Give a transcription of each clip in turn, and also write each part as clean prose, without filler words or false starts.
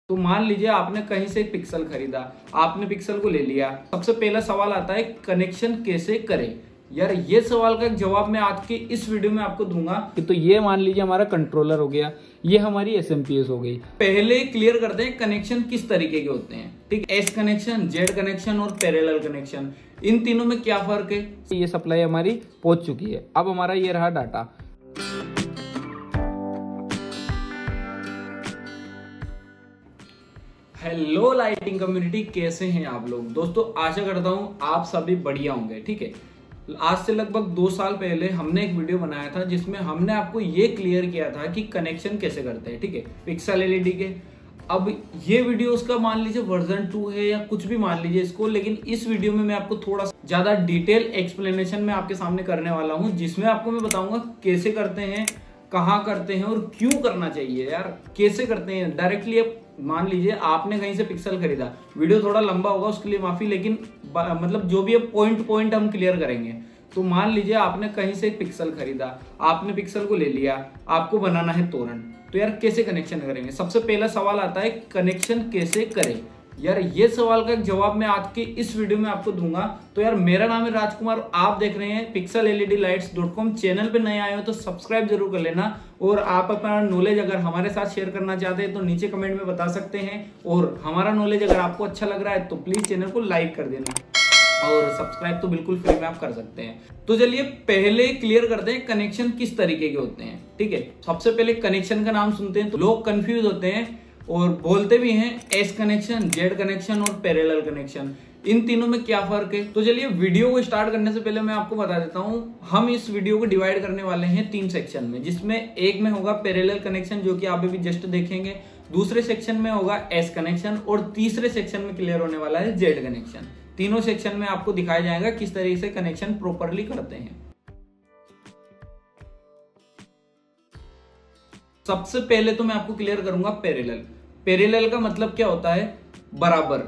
तो मान लीजिए आपने कहीं से एक पिक्सल खरीदा, आपने पिक्सल को ले लिया। सबसे पहला सवाल आता है कनेक्शन कैसे करें। यार ये सवाल का जवाब मैं आज की इस वीडियो में आपको दूंगा। तो ये मान लीजिए हमारा कंट्रोलर हो गया, ये हमारी SMPS हो गई। पहले क्लियर करते हैं कनेक्शन किस तरीके के होते हैं। ठीक, एस कनेक्शन, जेड कनेक्शन और पैरेलल कनेक्शन, इन तीनों में क्या फर्क है। ये सप्लाई हमारी पहुंच चुकी है। अब हमारा ये रहा डाटा। हेलो लाइटिंग कम्युनिटी, कैसे हैं आप लोग। दोस्तों आशा करता हूं आप सभी बढ़िया होंगे। ठीक है, आज से लगभग 2 साल पहले हमने एक वीडियो बनाया था जिसमें हमने आपको ये क्लियर किया था कि कनेक्शन कैसे करते हैं। ठीक है, पिक्सल एलईडी के। अब ये वीडियो उसका मान लीजिए वर्जन 2 है या कुछ भी मान लीजिए इसको, लेकिन इस वीडियो में मैं आपको थोड़ा ज्यादा डिटेल एक्सप्लेनेशन में आपके सामने करने वाला हूं, जिसमें आपको मैं बताऊंगा कैसे करते हैं, कहाँ करते हैं और क्यों करना चाहिए। यार कैसे करते हैं डायरेक्टली। अब मान लीजिए आपने कहीं से पिक्सल खरीदा, वीडियो थोड़ा लंबा होगा उसके लिए माफी, लेकिन मतलब जो भी है पॉइंट हम क्लियर करेंगे। तो मान लीजिए आपने कहीं से एक पिक्सल खरीदा, आपने पिक्सल को ले लिया, आपको बनाना है तोरण। तो यार कैसे कनेक्शन करेंगे। सबसे पहला सवाल आता है कनेक्शन कैसे करें। यार ये सवाल का जवाब मैं आज की इस वीडियो में आपको दूंगा। तो यार मेरा नाम है राजकुमार, आप देख रहे हैं pixellediglights.com। चैनल पे नए आए हो तो सब्सक्राइब जरूर कर लेना, और आप अपना नॉलेज अगर हमारे साथ शेयर करना चाहते हैं तो नीचे कमेंट में बता सकते हैं। और हमारा नॉलेज अगर आपको अच्छा लग रहा है तो प्लीज चैनल को लाइक कर देना, और सब्सक्राइब तो बिल्कुल फ्री में आप कर सकते हैं। तो चलिए पहले क्लियर करते हैं कनेक्शन किस तरीके के होते हैं। ठीक है, सबसे पहले कनेक्शन का नाम सुनते हैं तो लोग कंफ्यूज होते हैं और बोलते भी हैं एस कनेक्शन, जेड कनेक्शन और पैरेलल कनेक्शन, इन तीनों में क्या फर्क है। तो चलिए वीडियो को स्टार्ट करने से पहले मैं आपको बता देता हूं, हम इस वीडियो को डिवाइड करने वाले हैं 3 सेक्शन में, जिसमें एक में होगा पैरेलल कनेक्शन जो कि आप अभी जस्ट देखेंगे, दूसरे सेक्शन में होगा एस कनेक्शन, और तीसरे सेक्शन में क्लियर होने वाला है जेड कनेक्शन। तीनों सेक्शन में आपको दिखाया जाएगा किस तरीके से कनेक्शन प्रॉपरली करते हैं। सबसे पहले तो मैं आपको क्लियर करूंगा पैरेलल। पैरेलल का मतलब क्या होता है, बराबर।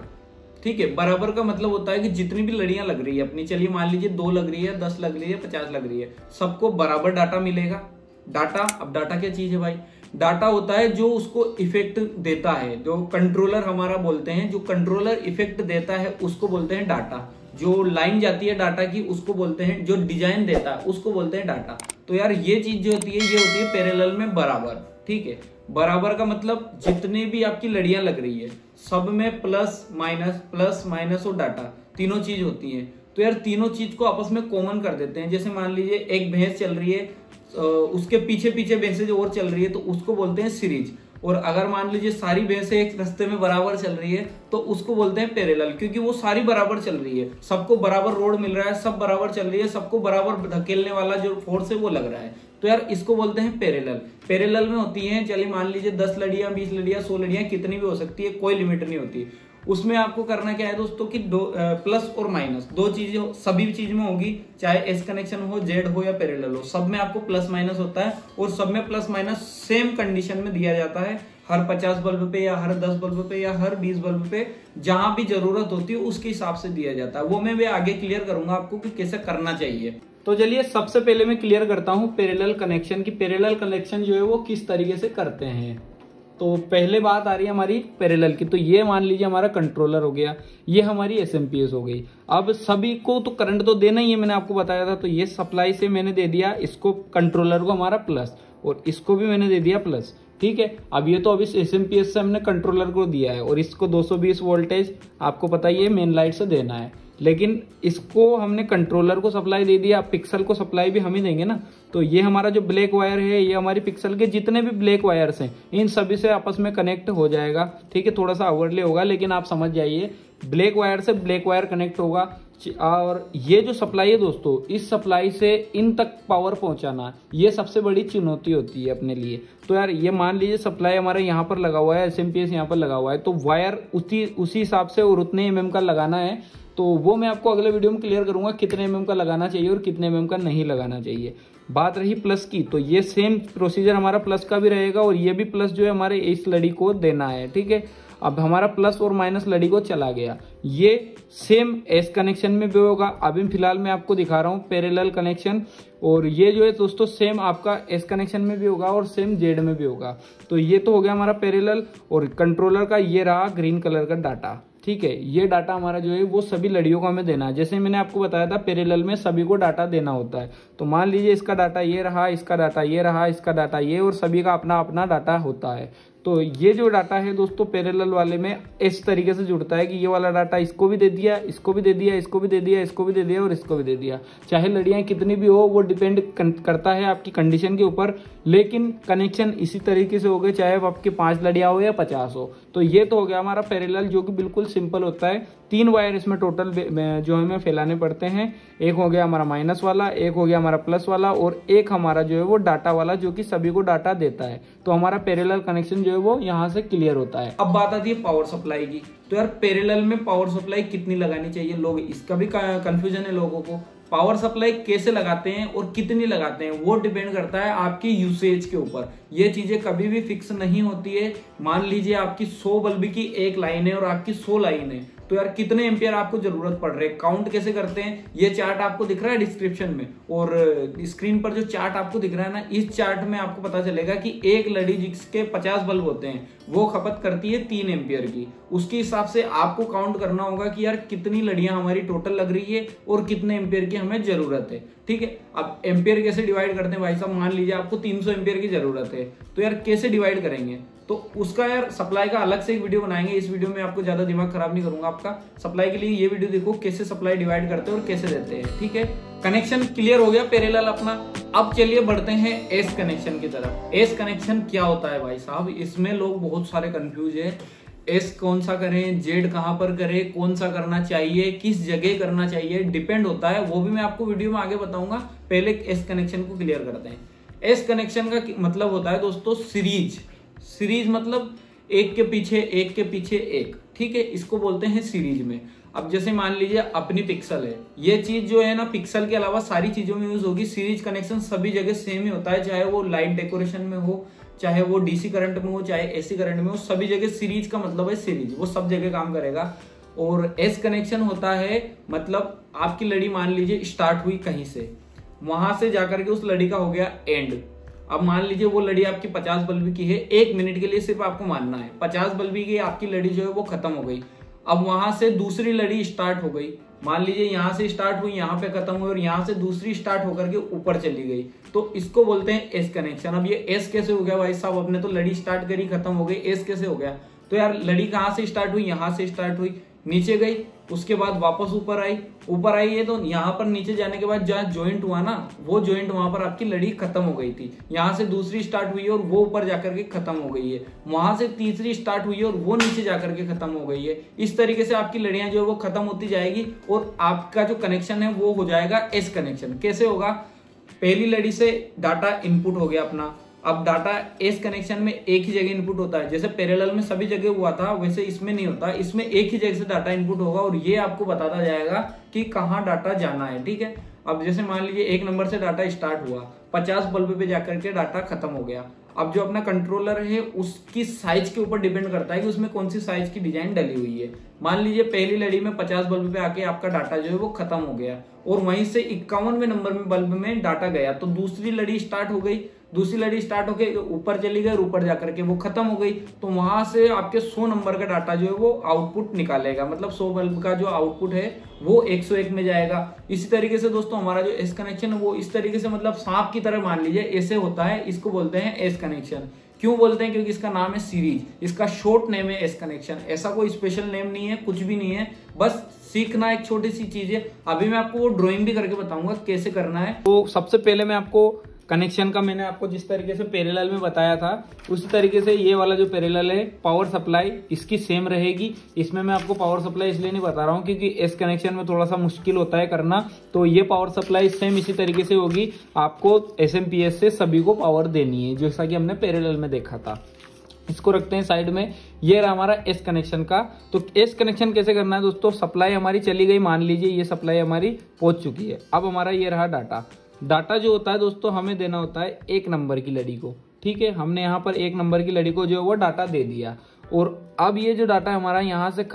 ठीक है, बराबर का मतलब होता है कि जितनी भी लड़ियां लग रही है अपनी, चलिए मान लीजिए 2 लग रही है, 10 लग रही है, 50 लग रही है, सबको बराबर डाटा मिलेगा। डाटा, अब डाटा क्या चीज है भाई। डाटा होता है जो उसको इफेक्ट देता है, जो कंट्रोलर हमारा बोलते हैं, जो कंट्रोलर इफेक्ट देता है उसको बोलते हैं डाटा। जो लाइन जाती है डाटा की उसको बोलते हैं, जो डिजाइन देता है उसको बोलते हैं डाटा। तो यार ये चीज जो होती है ये होती है पैरेलल में बराबर। ठीक है, बराबर का मतलब जितने भी आपकी लड़ियां लग रही है सब में प्लस माइनस और डाटा, तीनों चीज होती है। तो यार तीनों चीज को आपस में कॉमन कर देते हैं। जैसे मान लीजिए एक भैंस चल रही है, उसके पीछे पीछे भैंसें और चल रही है तो उसको बोलते हैं सीरीज। और अगर मान लीजिए सारी भैंसें एक रास्ते में बराबर चल रही है तो उसको बोलते हैं पैरेलल, क्योंकि वो सारी बराबर चल रही है, सबको बराबर रोड मिल रहा है, सब बराबर चल रही है, सबको बराबर धकेलने वाला जो फोर्स है वो लग रहा है। तो यार इसको बोलते हैं पैरेलल। पैरेलल में होती है, चलिए मान लीजिए 10 लड़ियां, 20 लड़ियां, 100 लड़ियां, कितनी भी हो सकती है, कोई लिमिट नहीं होती। उसमें आपको करना क्या है दोस्तों कि प्लस और माइनस दो चीजें सभी चीज में होगी, चाहे एस कनेक्शन हो, जेड हो या पैरेलल हो, सब में आपको प्लस माइनस होता है। और सब में प्लस माइनस सेम कंडीशन में दिया जाता है, हर 50 बल्ब पे या हर 10 बल्ब पे या हर 20 बल्ब पे, जहां भी जरूरत होती है उसके हिसाब से दिया जाता है। वो मैं आगे क्लियर करूंगा आपको कि कैसे करना चाहिए। तो चलिए सबसे पहले मैं क्लियर करता हूं पैरेलल कनेक्शन की। पैरेलल कनेक्शन जो है वो किस तरीके से करते हैं। तो पहले बात आ रही है हमारी पैरेलल की। तो ये मान लीजिए हमारा कंट्रोलर हो गया, ये हमारी SMPS हो गई। अब सभी को तो करंट तो देना ही है, मैंने आपको बताया था। तो ये सप्लाई से मैंने दे दिया इसको, कंट्रोलर को हमारा प्लस, और इसको भी मैंने दे दिया प्लस। ठीक है, अब ये तो अभी SMPS से हमने कंट्रोलर को दिया है, और इसको 220 वोल्टेज आपको पता ही है मेन लाइट से देना है। लेकिन इसको हमने कंट्रोलर को सप्लाई दे दिया, पिक्सल को सप्लाई भी हम ही देंगे ना। तो ये हमारा जो ब्लैक वायर है, ये हमारी पिक्सल के जितने भी ब्लैक वायर्स हैं इन सभी से आपस में कनेक्ट हो जाएगा। ठीक है, थोड़ा सा ओवरले होगा लेकिन आप समझ जाइए, ब्लैक वायर से ब्लैक वायर कनेक्ट होगा। और ये जो सप्लाई है दोस्तों, इस सप्लाई से इन तक पावर पहुंचाना, ये सबसे बड़ी चुनौती होती है अपने लिए। तो यार ये मान लीजिए सप्लाई हमारे यहाँ पर लगा हुआ है, SMPS यहाँ पर लगा हुआ है, तो वायर उसी हिसाब से और उतने mm का लगाना है तो वो मैं आपको अगले वीडियो में क्लियर करूंगा कितने mm का लगाना चाहिए और कितने mm का नहीं लगाना चाहिए। बात रही प्लस की, तो ये सेम प्रोसीजर हमारा प्लस का भी रहेगा और ये भी प्लस जो है हमारे इस लड़ी को देना है, ठीक है। अब हमारा प्लस और माइनस लड़ी को चला गया, ये सेम एस कनेक्शन में भी होगा। अभी फिलहाल मैं आपको दिखा रहा हूँ पैरेलल कनेक्शन, और ये जो है दोस्तों सेम आपका एस कनेक्शन में भी होगा और सेम जेड में भी होगा। तो ये तो हो गया हमारा पैरेलल, और कंट्रोलर का ये रहा ग्रीन कलर का डाटा, ठीक है। ये डाटा हमारा जो है वो सभी लड़ियों को हमें देना है। जैसे मैंने आपको बताया था पैरेलल में सभी को डाटा देना होता है। तो मान लीजिए इसका डाटा ये रहा, इसका डाटा ये रहा, इसका डाटा ये, और सभी का अपना अपना डाटा होता है। तो ये जो डाटा है दोस्तों पैरेलल वाले में इस तरीके से जुड़ता है कि ये वाला डाटा इसको भी दे दिया, इसको भी दे दिया, इसको भी दे दिया, इसको भी दे दिया और इसको भी दे दिया। चाहे लड़ियां कितनी भी हो, वो डिपेंड करता है आपकी कंडीशन के ऊपर, लेकिन कनेक्शन इसी तरीके से हो गए, चाहे आपकी 5 लड़ियां हो या 50 हो। तो ये तो हो गया हमारा पैरेलल, जो कि बिल्कुल सिंपल होता है। 3 वायर इसमें टोटल जो हमें फैलाने पड़ते हैं। एक हो गया हमारा माइनस वाला, एक हो गया हमारा प्लस वाला, और एक हमारा जो है वो डाटा वाला, जो कि सभी को डाटा देता है। तो हमारा पैरेलल कनेक्शन जो है वो यहाँ से क्लियर होता है। अब बात आती है पावर सप्लाई की। तो यार पैरेलल में पावर सप्लाई कितनी लगानी चाहिए, लोग इसका भी कंफ्यूजन है लोगों को। पावर सप्लाई कैसे लगाते हैं और कितनी लगाते हैं वो डिपेंड करता है आपकी यूसेज के ऊपर। ये चीजें कभी भी फिक्स नहीं होती है। मान लीजिए आपकी 100 बल्ब की एक लाइन है और आपकी 100 लाइन है, तो यार कितने एम्पियर आपको जरूरत पड़ रही है, काउंट कैसे करते हैं, ये चार्ट आपको दिख रहा है डिस्क्रिप्शन में, और स्क्रीन पर जो चार्ट आपको दिख रहा है ना, इस चार्ट में आपको पता चलेगा कि एक लड़ी जिसके 50 बल्ब होते हैं वो खपत करती है 3 एम्पियर की। उसके हिसाब से आपको काउंट करना होगा कि यार कितनी लड़ियां हमारी टोटल लग रही है और कितने एम्पियर की हमें जरूरत है, ठीक है। अब एम्पियर कैसे डिवाइड करते हैं भाई साहब, मान लीजिए आपको 300 एम्पियर की जरूरत है, तो यार कैसे डिवाइड करेंगे, तो उसका यार सप्लाई का अलग से एक वीडियो बनाएंगे। इस वीडियो में आपको ज्यादा दिमाग खराब नहीं करूंगा आपका। सप्लाई के लिए ये वीडियो देखो कैसे सप्लाई डिवाइड करते हैं और कैसे देते हैं, ठीक है। कनेक्शन क्लियर हो गया पैरेलल अपना। अब चलिए बढ़ते हैं एस कनेक्शन की तरफ। एस कनेक्शन क्या होता है भाई साहब, इसमें लोग बहुत सारे कंफ्यूज है। एस कौन सा करें, जेड कहां पर करें, कौन सा करना चाहिए, किस जगह करना चाहिए, डिपेंड होता है। वो भी मैं आपको वीडियो में आगे बताऊंगा। पहले एस कनेक्शन को क्लियर करते हैं। एस कनेक्शन का मतलब होता है दोस्तों सीरीज। सीरीज मतलब एक के पीछे एक, ठीक है, इसको बोलते हैं सीरीज में। अब जैसे मान लीजिए अपनी पिक्सल है, ये चीज जो है ना पिक्सल के अलावा सारी चीजों में यूज होगी। सीरीज कनेक्शन सभी जगह सेम ही होता है, चाहे वो लाइट डेकोरेशन में हो, चाहे वो डीसी करंट में हो, चाहे एसी करंट में हो, सभी जगह सीरीज का मतलब है सीरीज, वो सब जगह काम करेगा। और एस कनेक्शन होता है मतलब आपकी लड़ी मान लीजिए स्टार्ट हुई कहीं से, वहां से जाकर के उस लड़ी का हो गया एंड। अब मान लीजिए वो लड़ी आपकी 50 बल्ब की है, 1 मिनट के लिए सिर्फ आपको मानना है 50 बल्ब की आपकी लड़ी जो है वो खत्म हो गई। अब वहां से दूसरी लड़ी स्टार्ट हो गई, मान लीजिए यहां से स्टार्ट हुई, यहां पे खत्म हुई, और यहां से दूसरी स्टार्ट होकर के ऊपर चली गई, तो इसको बोलते हैं एस कनेक्शन। अब ये एस कैसे हो गया भाई साहब, अपने तो लड़ी स्टार्ट करी खत्म हो गई, एस कैसे हो गया। तो यार लड़ी कहां से स्टार्ट हुई, यहां से स्टार्ट हुई, नीचे गई, उसके बाद वापस ऊपर आई है, तो यहाँ पर नीचे जाने के बाद जहाँ ज्वाइंट हुआ ना, वो ज्वाइंट वहां पर आपकी लड़ी खत्म हो गई थी। यहाँ से दूसरी स्टार्ट हुई है और वो ऊपर जाकर के खत्म हो गई है, वहां से तीसरी स्टार्ट हुई है और वो नीचे जाकर के खत्म हो गई है। इस तरीके से आपकी लड़ियां जो है वो खत्म होती जाएगी और आपका जो कनेक्शन है वो हो जाएगा एस कनेक्शन। कैसे होगा, पहली लड़ी से डाटा इनपुट हो गया अपना। अब डाटा एस कनेक्शन में एक ही जगह इनपुट होता है, जैसे पैरेलल में सभी जगह हुआ था वैसे इसमें नहीं होता, इसमें एक ही जगह से डाटा इनपुट होगा और ये आपको बताता जाएगा कि कहाँ डाटा जाना है, ठीक है। अब जैसे मान लीजिए 1 नंबर से डाटा स्टार्ट हुआ, 50 बल्ब पे जाकर के डाटा खत्म हो गया। अब जो अपना कंट्रोलर है उसकी साइज के ऊपर डिपेंड करता है कि उसमें कौन सी साइज की डिजाइन डली हुई है। मान लीजिए पहली लड़ी में 50 बल्ब पे आके आपका डाटा जो है वो खत्म हो गया और वहीं से 51वें नंबर में बल्ब में डाटा गया, तो दूसरी लड़ी स्टार्ट हो गई, दूसरी लड़ी स्टार्ट होके ऊपर चली गई और ऊपर जाकर के वो खत्म हो गई, तो वहां से आपके 100 नंबर का डाटा जो है वो आउटपुट निकालेगा, मतलब 100 बल्ब का जो आउटपुट है वो 101 में जाएगा। इसी तरीके से दोस्तों हमारा जो एस कनेक्शन है वो इस तरीके से मतलब सांप की तरह मान लीजिए ऐसे होता है, इसको बोलते हैं एस कनेक्शन। क्यों बोलते हैं, क्योंकि इसका नाम है सीरीज, इसका शॉर्ट नेम है एस कनेक्शन। ऐसा कोई स्पेशल नेम नहीं है, कुछ भी नहीं है, बस सीखना एक छोटी सी चीज है। अभी मैं आपको वो ड्राइंग भी करके बताऊंगा कैसे करना है। तो सबसे पहले मैं आपको कनेक्शन का मैंने आपको जिस तरीके से पैरेलल में बताया था उसी तरीके से ये वाला जो पैरेलल है पावर सप्लाई इसकी सेम रहेगी। इसमें मैं आपको पावर सप्लाई इसलिए नहीं बता रहा हूँ क्योंकि एस कनेक्शन में थोड़ा सा मुश्किल होता है करना, तो ये पावर सप्लाई सेम इसी तरीके से होगी। आपको एसएमपीएस से सभी को पावर देनी है जैसा कि हमने पैरेलल में देखा था। इसको रखते हैं साइड में। ये रहा हमारा एस कनेक्शन का। तो एस कनेक्शन कैसे करना है दोस्तों, सप्लाई हमारी चली गई, मान लीजिए ये सप्लाई हमारी पहुंच चुकी है। अब हमारा ये रहा डाटा। डाटा जो होता है दोस्तों हमें देना होता है 1 नंबर की लड़ी को, ठीक है। हमने यहाँ पर 1 नंबर की लड़ी को जो है वो डाटा दे दिया, और अब ये जो डाटा हमारा यहाँ से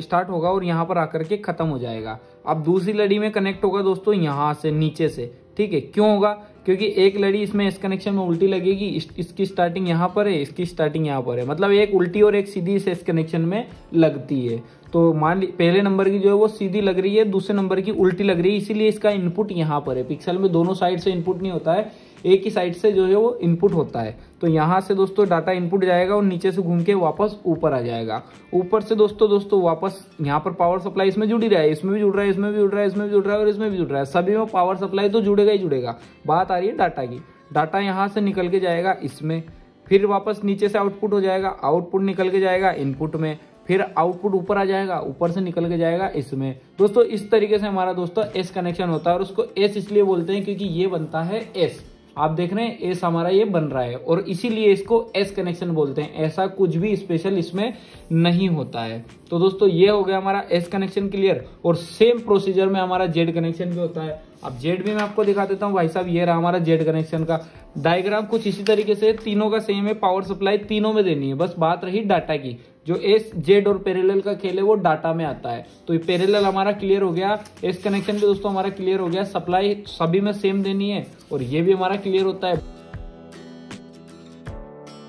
स्टार्ट होगा और यहाँ पर आकर के खत्म हो जाएगा। अब दूसरी लड़ी में कनेक्ट होगा दोस्तों यहाँ से नीचे से, ठीक है। क्यों होगा, क्योंकि एक लड़ी इसमें इस कनेक्शन में उल्टी लगेगी, इसकी स्टार्टिंग यहाँ पर है, इसकी स्टार्टिंग यहाँ पर है, मतलब एक उल्टी और एक सीधी इस कनेक्शन में लगती है। तो मान ली पहले नंबर की जो है वो सीधी लग रही है, दूसरे नंबर की उल्टी लग रही है, इसीलिए इसका इनपुट यहाँ पर है। पिक्सल में दोनों साइड से इनपुट नहीं होता है, एक ही साइड से जो है वो इनपुट होता है। तो यहाँ से दोस्तों डाटा इनपुट जाएगा और नीचे से घूम के वापस ऊपर आ जाएगा। ऊपर से दोस्तों वापस यहाँ पर पावर सप्लाई इसमें जुड़ी रहा है, इसमें भी जुड़ रहा है, इसमें भी जुड़ रहा है, इसमें भी जुड़ रहा है और इसमें भी जुड़ रहा है। सभी में पावर सप्लाई तो जुड़ेगा ही जुड़ेगा। बात आ रही है डाटा की। डाटा यहाँ से निकल के जाएगा इसमें, फिर वापस नीचे से आउटपुट हो जाएगा, आउटपुट निकल के जाएगा इनपुट में, फिर आउटपुट ऊपर आ जाएगा, ऊपर से निकल के जाएगा इसमें। दोस्तों इस तरीके से हमारा दोस्तों एस कनेक्शन होता है, और उसको एस इसलिए बोलते हैं क्योंकि ये बनता है एस। आप देख रहे हैं एस हमारा ये बन रहा है, और इसीलिए इसको एस कनेक्शन बोलते हैं। ऐसा कुछ भी स्पेशल इसमें नहीं होता है। तो दोस्तों ये हो गया हमारा एस कनेक्शन क्लियर। और सेम प्रोसीजर में हमारा जेड कनेक्शन भी होता है। अब जेड भी मैं आपको दिखा देता हूँ भाई साहब। ये रहा हमारा जेड कनेक्शन का डायग्राम, कुछ इसी तरीके से तीनों का सेम है। पावर सप्लाई तीनों में देनी है, बस बात रही डाटा की। जो एस जेड और पैरेलल का खेल है वो डाटा में आता है। तो ये पैरेलल हमारा क्लियर हो गया, एस कनेक्शन भी दोस्तों हमारा क्लियर हो गया। सप्लाई सभी में सेम देनी है, और ये भी हमारा क्लियर होता है।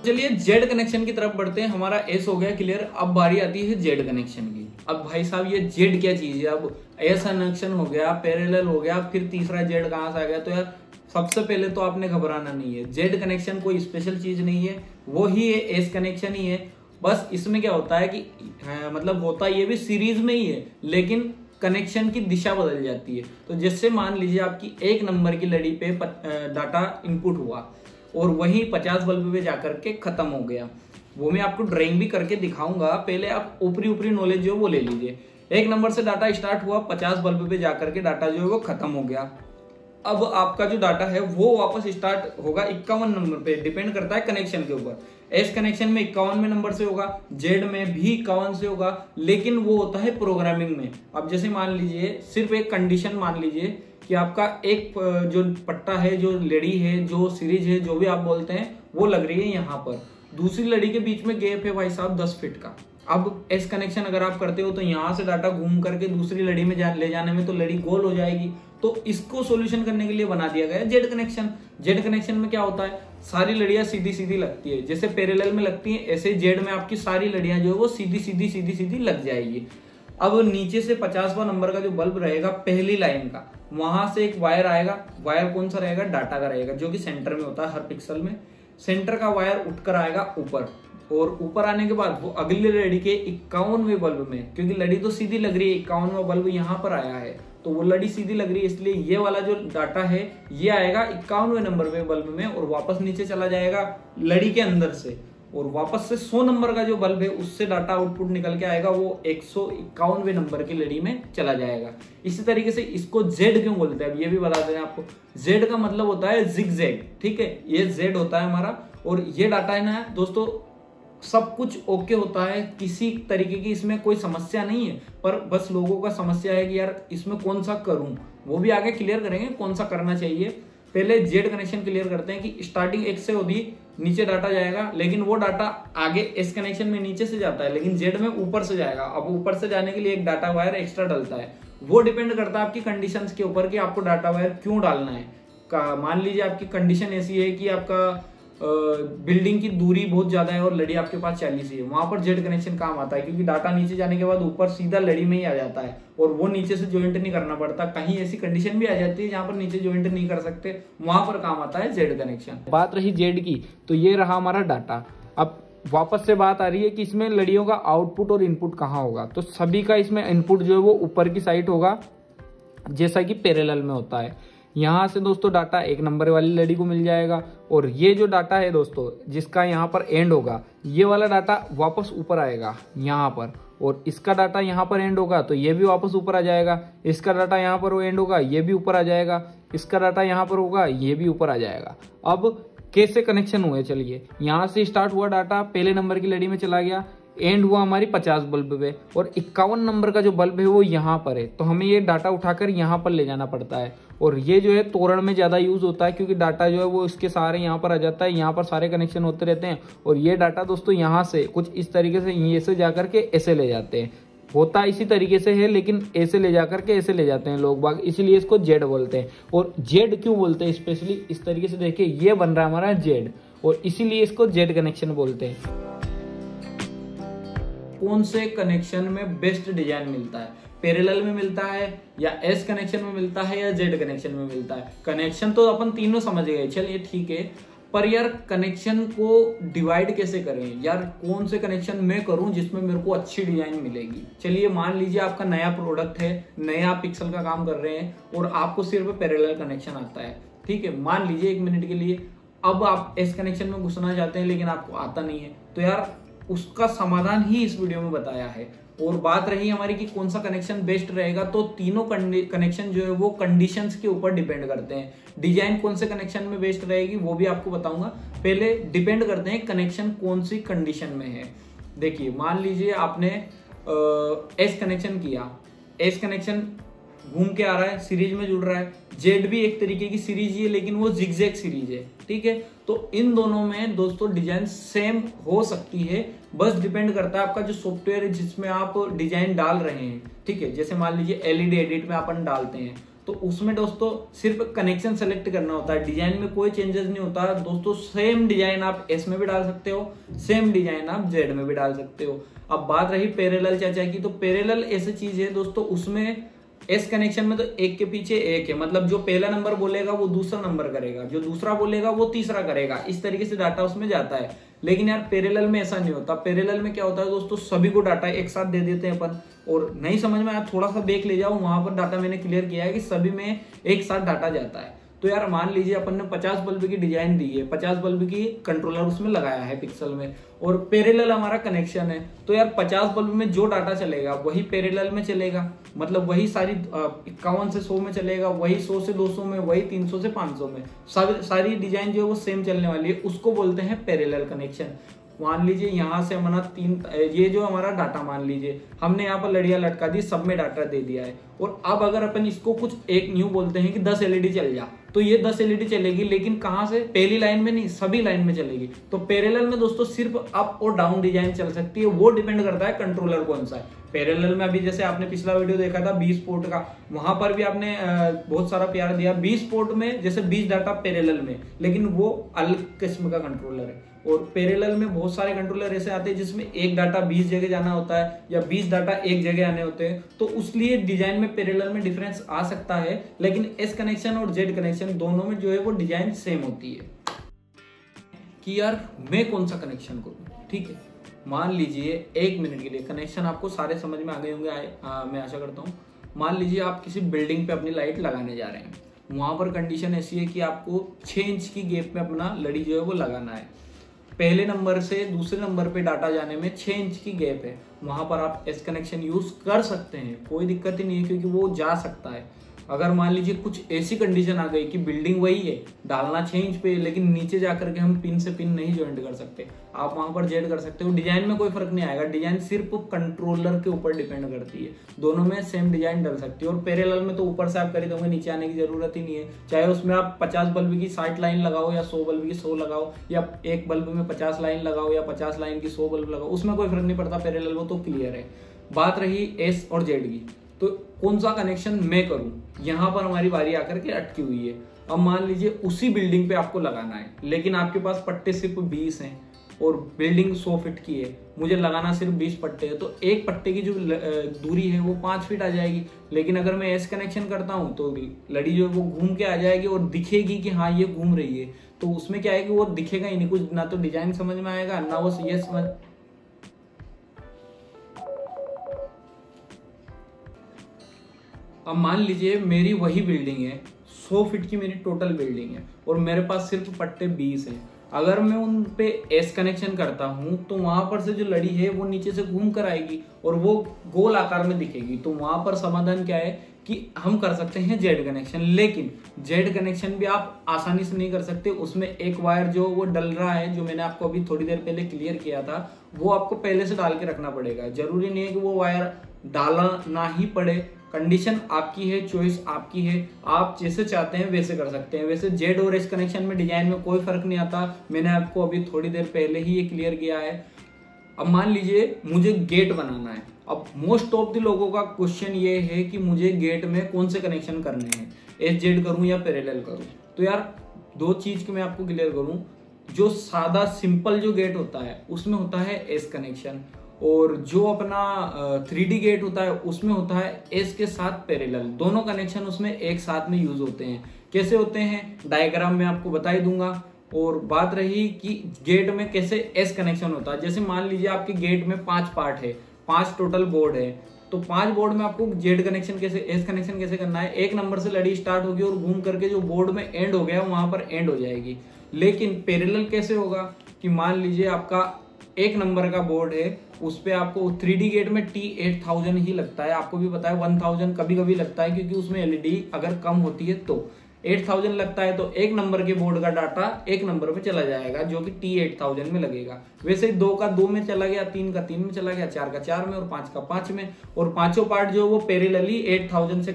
चलिए जेड कनेक्शन की तरफ बढ़ते हैं। हमारा एस हो गया क्लियर, अब बारी आती है जेड कनेक्शन की। अब भाई साहब ये जेड क्या चीज है। अब एस कनेक्शन हो गया, पैरेलल हो गया, फिर तीसरा जेड कहां से आ गया। तो यार सबसे पहले तो आपने घबराना नहीं है। जेड कनेक्शन कोई स्पेशल चीज नहीं है, वो ही है एस कनेक्शन ही है। बस इसमें क्या होता है कि मतलब होता ये भी सीरीज में ही है, लेकिन कनेक्शन की दिशा बदल जाती है। तो जैसे मान लीजिए आपकी 1 नंबर की लड़ी पे डाटा इनपुट हुआ और वही 50 बल्ब पे जाकर के खत्म हो गया। वो मैं आपको ड्राइंग भी करके दिखाऊंगा, पहले आप ऊपरी नॉलेज जो वो ले लीजिए। 1 नंबर से डाटा स्टार्ट हुआ, 50 बल्ब पे जाकर के डाटा जो है वो खत्म हो गया। अब आपका जो डाटा है वो वापस स्टार्ट होगा 51 नंबर पे, डिपेंड करता है कनेक्शन के ऊपर। एस कनेक्शन में 51वें नंबर से होगा, जेड में भी 51 से होगा, लेकिन वो होता है प्रोग्रामिंग में। अब जैसे मान लीजिए सिर्फ एक कंडीशन मान लीजिए कि आपका एक जो पट्टा है, जो लड़ी है, जो सीरीज है, जो भी आप बोलते हैं, वो लग रही है यहाँ पर। दूसरी लड़ी के बीच में गैप है भाई साहब 10 फीट का। अब एस कनेक्शन अगर आप करते हो तो यहाँ से डाटा घूम करके दूसरी लड़ी में ले जाने में तो लड़ी गोल हो जाएगी। तो इसको सॉल्यूशन करने के लिए बना दिया गया जेड कनेक्शन। जेड कनेक्शन में क्या होता है, सारी लड़ियां सीधी सीधी लगती है, जैसे पैरेलल में लगती हैं, ऐसे जेड में आपकी सारी लड़ियां जो है वो सीधी सीधी सीधी सीधी लग जाएगी। अब नीचे से 50वां नंबर का जो बल्ब रहेगा पहली लाइन का, वहां से एक वायर आएगा। वायर कौन सा रहेगा, डाटा का रहेगा, जो कि सेंटर में होता है हर पिक्सल में। सेंटर का वायर उठकर आएगा ऊपर, और ऊपर आने के बाद वो अगली लड़ी के 51वें बल्ब में, क्योंकि लड़ी तो सीधी लग रही है, 51वां बल्ब यहाँ पर आया है, तो वो लड़ी सीधी लग रही है, इसलिए ये वाला जो डाटा है ये आएगा 51वें नंबर पे बल्ब में, और वापस नीचे चला जाएगा लड़ी के अंदर से, और वापस से 100 नंबर का जो बल्ब है उससे डाटा आउटपुट निकल के आएगा, वो 151वें नंबर की लड़ी में चला जाएगा। इसी तरीके से इसको जेड क्यों बोलते हैं अब ये भी बता दें आपको। जेड का मतलब होता है जिगजैग, ठीक है, ये जेड होता है हमारा। और ये डाटा है ना दोस्तों, सब कुछ ओके होता है, किसी तरीके की इसमें कोई समस्या नहीं है, पर बस लोगों का समस्या है कि यार इसमें कौन सा करूं। वो भी आगे क्लियर करेंगे कौन सा करना चाहिए। पहले जेड कनेक्शन क्लियर करते हैं कि स्टार्टिंग एक से होगी, नीचे डाटा जाएगा, लेकिन वो डाटा आगे एस कनेक्शन में नीचे से जाता है, लेकिन जेड में ऊपर से जाएगा। अब ऊपर से जाने के लिए एक डाटा वायर एक्स्ट्रा डलता है, वो डिपेंड करता है आपकी कंडीशंस के ऊपर कि आपको डाटा वायर क्यों डालना है। मान लीजिए आपकी कंडीशन ऐसी है कि आपका बिल्डिंग की दूरी बहुत ज्यादा है और लड़ी आपके पास 40 है, वहां पर जेड कनेक्शन काम आता है, क्योंकि डाटा नीचे जाने के बाद ऊपर सीधा लड़ी में ही आ जाता है और वो नीचे से ज्वाइंट नहीं करना पड़ता। कहीं ऐसी कंडीशन भी आ जाती है जहां पर नीचे ज्वाइंट नहीं कर सकते, वहां पर काम आता है जेड कनेक्शन। बात रही जेड की, तो ये रहा हमारा डाटा। अब वापस से बात आ रही है कि इसमें लड़ियों का आउटपुट और इनपुट कहाँ होगा। तो सभी का इसमें इनपुट जो है वो ऊपर की साइड होगा, जैसा कि पैरेलल में होता है। यहाँ से दोस्तों डाटा 1 नंबर वाली लड़ी को मिल जाएगा, और ये जो डाटा है दोस्तों जिसका यहाँ पर एंड होगा, ये वाला डाटा वापस ऊपर आएगा यहाँ पर, और इसका डाटा यहाँ पर एंड होगा तो ये भी वापस ऊपर आ जाएगा। इसका डाटा यहाँ पर एंड होगा, ये भी ऊपर आ जाएगा। इसका डाटा यहाँ पर होगा, ये भी ऊपर आ जाएगा। अब कैसे कनेक्शन हुए, चलिए यहाँ से स्टार्ट हुआ डाटा, पहले नंबर की लड़ी में चला गया, एंड हुआ हमारी 50 बल्ब पे और 51 नंबर का जो बल्ब है वो यहाँ पर है। तो हमें ये डाटा उठाकर यहाँ पर ले जाना पड़ता है और ये जो है तोरण में ज़्यादा यूज़ होता है क्योंकि डाटा जो है वो इसके सारे यहाँ पर आ जाता है, यहाँ पर सारे कनेक्शन होते रहते हैं और ये डाटा दोस्तों यहाँ से कुछ इस तरीके से ये से जा करके ऐसे ले जाते हैं। होता इसी तरीके से है लेकिन ऐसे ले जा करके ऐसे ले जाते हैं लोग बाग, इसीलिए इसको जेड बोलते हैं। और जेड क्यों बोलते हैं, स्पेशली इस तरीके से देखिए ये बन रहा है हमारा जेड और इसीलिए इसको जेड कनेक्शन बोलते हैं। कौन से कनेक्शन में बेस्ट डिजाइन मिलता है, पैरेलल में मिलता है या एस कनेक्शन में मिलता है या जेड कनेक्शन में मिलता है। कनेक्शन तो अपन तीनों समझ गए, चलिए ठीक है, पर यार कनेक्शन को डिवाइड कैसे करें यार, कौन से कनेक्शन मैं करूं जिसमें मेरे को अच्छी डिजाइन मिलेगी। चलिए मान लीजिए आपका नया प्रोडक्ट है, नया पिक्सल का काम कर रहे हैं और आपको सिर्फ पैरेलल कनेक्शन आता है, ठीक है, मान लीजिए 1 मिनट के लिए। अब आप एस कनेक्शन में घुसना चाहते हैं लेकिन आपको आता नहीं है, तो यार उसका समाधान ही इस वीडियो में बताया है। और बात रही हमारी कि कौन सा कनेक्शन बेस्ट रहेगा, तो तीनों कनेक्शन जो है वो कंडीशंस के ऊपर डिपेंड करते हैं। डिजाइन कौन से कनेक्शन में बेस्ट रहेगी वो भी आपको बताऊंगा, पहले डिपेंड करते हैं कनेक्शन कौन सी कंडीशन में है। देखिए मान लीजिए आपने एस कनेक्शन किया, एस कनेक्शन घूम के आ रहा है, सीरीज में जुड़ रहा है, जेड भी एक तरीके की सीरीज ही है लेकिन वो जिगजैग सीरीज है, ठीक है। तो इन दोनों में दोस्तों डिजाइन सेम हो सकती है, बस डिपेंड करता है आपका जो सॉफ्टवेयर है जिसमें आप डिजाइन डाल रहे हैं, ठीक है। जैसे मान लीजिए एलईडी एडिट में अपन डालते हैं तो उसमें दोस्तों सिर्फ कनेक्शन सेलेक्ट करना होता है, डिजाइन में कोई चेंजेस नहीं होता दोस्तों। सेम डिजाइन आप एस में भी डाल सकते हो, सेम डिजाइन आप जेड में भी डाल सकते हो। अब बात रही पैरेलल चाचा की, तो पैरेलल ऐसी चीज है दोस्तों, उसमें एस कनेक्शन में तो एक के पीछे एक है, मतलब जो पहला नंबर बोलेगा वो दूसरा नंबर करेगा, जो दूसरा बोलेगा वो तीसरा करेगा, इस तरीके से डाटा उसमें जाता है। लेकिन यार पैरेलल में ऐसा नहीं होता। पैरेलल में क्या होता है दोस्तों, सभी को डाटा एक साथ दे देते हैं अपन, और नहीं समझ में आया थोड़ा सा देख ले जाओ, वहां पर डाटा मैंने क्लियर किया है कि सभी में एक साथ डाटा जाता है। तो यार मान लीजिए अपन ने 50 बल्ब की डिजाइन दी है, 50 बल्ब की कंट्रोलर उसमें लगाया है पिक्सल में, और पैरेलल हमारा कनेक्शन है, तो यार 50 बल्ब में जो डाटा चलेगा वही पैरेलल में चलेगा, मतलब वही सारी 51 से 100 में चलेगा, वही 100 से 200 में, वही 300 से 500 में, सारी डिजाइन जो है वो सेम चलने वाली है, उसको बोलते हैं पैरेलल कनेक्शन। मान लीजिए यहाँ से हमारा ये जो हमारा डाटा मान लीजिए हमने यहाँ पर लड़ियां लटका दी, सब में डाटा दे दिया है, और अब अगर अपन इसको कुछ एक न्यू बोलते हैं कि 10 एलईडी चल जा, तो ये 10 एलईडी चलेगी, लेकिन कहाँ से, पहली लाइन में नहीं, सभी लाइन में चलेगी। तो पैरेलल में दोस्तों सिर्फ अप और डाउन डिजाइन चल सकती है, वो डिपेंड करता है कंट्रोलर कौन सा है। पैरेलल में अभी जैसे आपने पिछला वीडियो देखा था 20 पोर्ट का, वहां पर भी आपने बहुत सारा प्यार दिया। 20 पोर्ट में जैसे 20 डाटा पैरेलल में, लेकिन वो अलग किस्म का कंट्रोलर है। और पैरेलल में बहुत सारे कंट्रोलर ऐसे आते हैं जिसमें एक डाटा 20 जगह जाना होता है या 20 डाटा एक जगह आने होते हैं, तो उसलिए डिजाइन में पैरेलल में डिफरेंस आ सकता है, लेकिन एस कनेक्शन और जेड कनेक्शन दोनों में जो है वो डिजाइन सेम होती है। कि यार मैं कौन सा कनेक्शन करूं, ठीक है। मान लीजिए 1 मिनट के लिए, कनेक्शन आपको सारे समझ में आ गए होंगे, मैं आशा करता हूँ। मान लीजिए आप किसी बिल्डिंग पे अपनी लाइट लगाने जा रहे हैं, वहां पर कंडीशन ऐसी है कि आपको 6 इंच की गैप में अपना लड़ी जो है वो लगाना है। पहले नंबर से दूसरे नंबर पे डाटा जाने में 6 इंच की गैप है, वहां पर आप एस कनेक्शन यूज कर सकते हैं, कोई दिक्कत ही नहीं है, क्योंकि वो जा सकता है। अगर मान लीजिए कुछ ऐसी कंडीशन आ गई कि बिल्डिंग वही है, डालना 6 इंच पे, लेकिन नीचे जाकर के हम पिन से पिन नहीं ज्वाइंट कर सकते, आप वहां पर जेड कर सकते हो। डिजाइन में कोई फर्क नहीं आएगा, डिजाइन सिर्फ कंट्रोलर के ऊपर डिपेंड करती है, दोनों में सेम डिजाइन डल सकती है। और पैरेलल में तो ऊपर से आप कर ही दोगे, नीचे आने की जरूरत ही नहीं है, चाहे उसमें आप 50 बल्ब की 60 लाइन लगाओ या 100 बल्ब की 100 लगाओ, या एक बल्ब में 50 लाइन लगाओ या 50 लाइन की 100 बल्ब लगाओ, उसमें कोई फर्क नहीं पड़ता, पैरेलल वो तो क्लियर है। बात रही एस और जेड की, तो कौन सा कनेक्शन मैं करूं, यहां पर हमारी बारी आकर के अटकी हुई है। अब मान लीजिए उसी बिल्डिंग पे आपको लगाना है, लेकिन आपके पास पट्टे सिर्फ 20 हैं और बिल्डिंग 100 फीट की है, मुझे लगाना सिर्फ 20 पट्टे है, तो एक पट्टे की जो दूरी है वो 5 फीट आ जाएगी। लेकिन अगर मैं एस कनेक्शन करता हूं तो लड़ी जो है वो घूम के आ जाएगी और दिखेगी कि हाँ ये घूम रही है, तो उसमें क्या है कि वो दिखेगा ही नहीं कुछ, ना तो डिजाइन समझ में आएगा ना वो ये समझ। अब मान लीजिए मेरी वही बिल्डिंग है, 100 फीट की मेरी टोटल बिल्डिंग है, और मेरे पास सिर्फ पट्टे 20 हैं। अगर मैं उन पे एस कनेक्शन करता हूं तो वहां पर से जो लड़ी है वो नीचे से घूम कर आएगी और वो गोल आकार में दिखेगी। तो वहां पर समाधान क्या है कि हम कर सकते हैं जेड कनेक्शन, लेकिन जेड कनेक्शन भी आप आसानी से नहीं कर सकते। उसमें एक वायर जो वो डल रहा है, जो मैंने आपको अभी थोड़ी देर पहले क्लियर किया था, वो आपको पहले से डाल के रखना पड़ेगा। जरूरी नहीं है कि वो वायर डालना ना ही पड़े, कंडीशन आपकी है, चॉइस आपकी है, आप जैसे चाहते हैं वैसे कर सकते हैं। वैसे जेड और एस कनेक्शन में डिजाइन में कोई फर्क नहीं आता, मैंने आपको अभी थोड़ी देर पहले ही ये क्लियर किया है। अब मान लीजिए मुझे गेट बनाना है। अब मोस्ट ऑफ द लोगों का क्वेश्चन ये है कि मुझे गेट में कौन से कनेक्शन करने हैं, एस जेड करूं या पैरेलल करूं। तो यार दो चीज की मैं आपको क्लियर करूं, जो सादा सिंपल जो गेट होता है उसमें होता है एस कनेक्शन, और जो अपना 3D गेट होता है उसमें होता है एस के साथ पैरेलल। दोनों कनेक्शन उसमें एक साथ में यूज होते हैं। कैसे होते हैं डायग्राम में आपको बता ही दूंगा। और बात रही कि गेट में कैसे एस कनेक्शन होता है, जैसे मान लीजिए आपके गेट में 5 पार्ट है, 5 टोटल बोर्ड है, तो 5 बोर्ड में आपको जेड कनेक्शन कैसे, एस कनेक्शन कैसे करना है। एक नंबर से लड़ी स्टार्ट होगी और घूम करके जो बोर्ड में एंड हो गया वहां पर एंड हो जाएगी। लेकिन पैरेलल कैसे होगा कि मान लीजिए आपका एक नंबर का बोर्ड है, उस पे आपको 3D गेट में T8000 ही लगता है। आपको भी पता है 1000 कभी कभी लगता है, क्योंकि उसमें एलईडी अगर कम होती है तो 8000 लगता है। तो एक नंबर के बोर्ड का डाटा एक नंबर में चला जाएगा, जो कि T8000 में लगेगा। वैसे ही 2 का 2 में चला गया, 3 का 3 में चला गया, 4 का 4 में और 5 का 5 में। और पांचों पार्ट जो वो पैरेलली 8000 से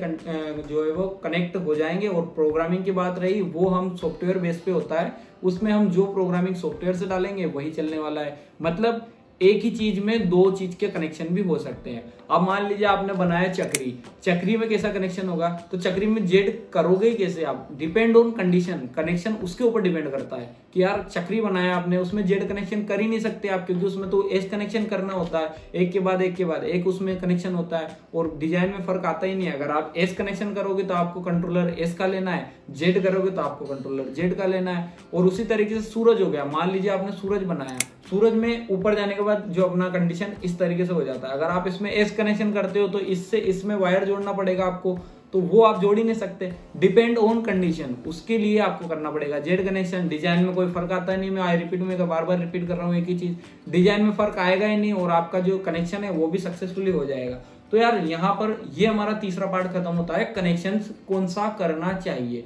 जो है वो कनेक्ट हो जाएंगे। और प्रोग्रामिंग की बात रही, वो हम सॉफ्टवेयर बेस पे होता है, उसमें हम जो प्रोग्रामिंग सॉफ्टवेयर से डालेंगे वही चलने वाला है। मतलब एक ही चीज में 2 चीज के कनेक्शन भी हो सकते हैं। अब मान लीजिए आपने बनाया चक्री, चक्री में कैसा कनेक्शन होगा, तो चक्री में जेड करोगे कैसे आप, डिपेंड ऑन कंडीशन, कनेक्शन उसके ऊपर डिपेंड करता है कि यार चक्री बनाया आपने, उसमें जेड कनेक्शन कर ही नहीं सकते आप, क्योंकि उसमें तो एस कनेक्शन करना होता है, एक के बाद एक के बाद एक उसमें कनेक्शन होता है, और डिजाइन में फर्क आता ही नहीं है। अगर आप एस कनेक्शन करोगे तो आपको कंट्रोलर एस का लेना है, जेड करोगे तो आपको कंट्रोलर जेड का लेना है। और उसी तरीके से सूरज हो गया, मान लीजिए आपने सूरज बनाया, सूरज में ऊपर जाने के बाद जो अपना कंडीशन इस तरीके से हो जाता है। अगर आप इसमें एस कनेक्शन करते हो तो इससे इसमें वायर जोड़ना पड़ेगा आपको, तो वो आप जोड़ ही नहीं सकते, डिपेंड ऑन कंडीशन, उसके लिए आपको करना पड़ेगा जेड कनेक्शन। डिजाइन में कोई फर्क आता नहीं, मैं आई रिपीट में बार बार रिपीट कर रहा हूँ एक ही चीज, डिजाइन में फर्क आएगा ही नहीं, और आपका जो कनेक्शन है वो भी सक्सेसफुली हो जाएगा। तो यार यहाँ पर ये हमारा तीसरा पार्ट खत्म होता है, कनेक्शन कौन सा करना चाहिए।